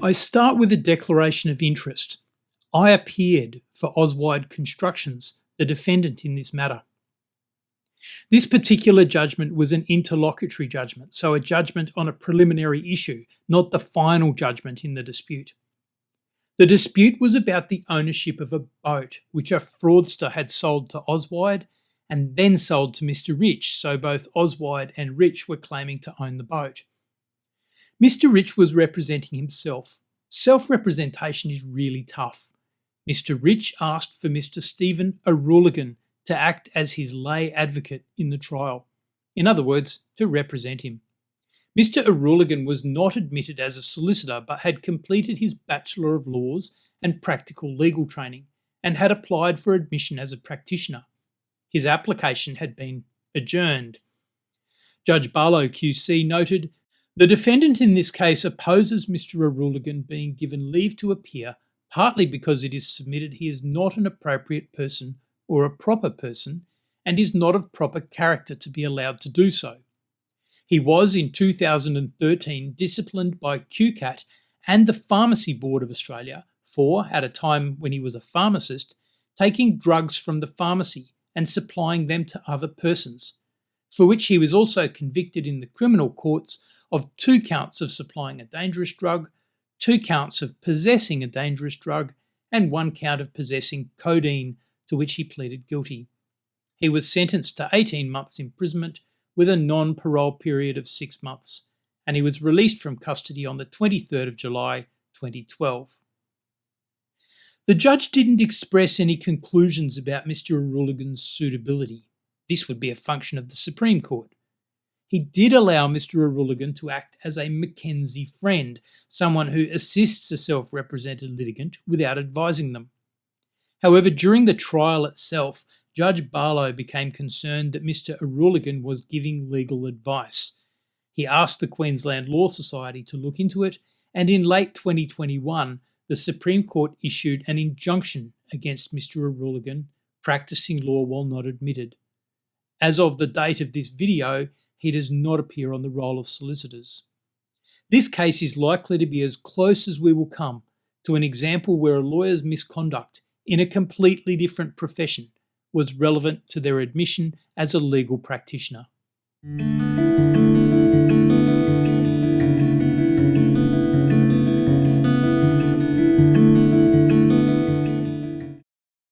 I start with a declaration of interest. I appeared for Auswide Constructions, the defendant in this matter. This particular judgment was an interlocutory judgment, so a judgment on a preliminary issue, not the final judgment in the dispute. The dispute was about the ownership of a boat, which a fraudster had sold to Auswide and then sold to Mr. Rich, so both Auswide and Rich were claiming to own the boat. Mr. Rich was representing himself. Self-representation is really tough. Mr. Rich asked for Mr. Stephen O'Rourligan to act as his lay advocate in the trial. In other words, to represent him. Mr. O'Rourligan was not admitted as a solicitor but had completed his Bachelor of Laws and practical legal training and had applied for admission as a practitioner. His application had been adjourned. Judge Barlow QC noted, "The defendant in this case opposes Mr. O'Rourligan being given leave to appear partly because it is submitted he is not an appropriate person or a proper person and is not of proper character to be allowed to do so. He was in 2013 disciplined by QCAT and the Pharmacy Board of Australia for, at a time when he was a pharmacist, taking drugs from the pharmacy and supplying them to other persons, for which he was also convicted in the criminal courts of 2 counts of supplying a dangerous drug, 2 counts of possessing a dangerous drug, and 1 count of possessing codeine, to which he pleaded guilty. He was sentenced to 18 months imprisonment with a non-parole period of 6 months, and he was released from custody on the 23rd of July 2012. The judge didn't express any conclusions about Mr. O'Rourligan's suitability. This would be a function of the Supreme Court. He did allow Mr. O'Rourligan to act as a Mackenzie friend, someone who assists a self-represented litigant without advising them. However, during the trial itself, Judge Barlow became concerned that Mr. O'Rourligan was giving legal advice. He asked the Queensland Law Society to look into it, and in late 2021, the Supreme Court issued an injunction against Mr. O'Rourligan practicing law while not admitted. As of the date of this video, he does not appear on the roll of solicitors. This case is likely to be as close as we will come to an example where a lawyer's misconduct in a completely different profession was relevant to their admission as a legal practitioner.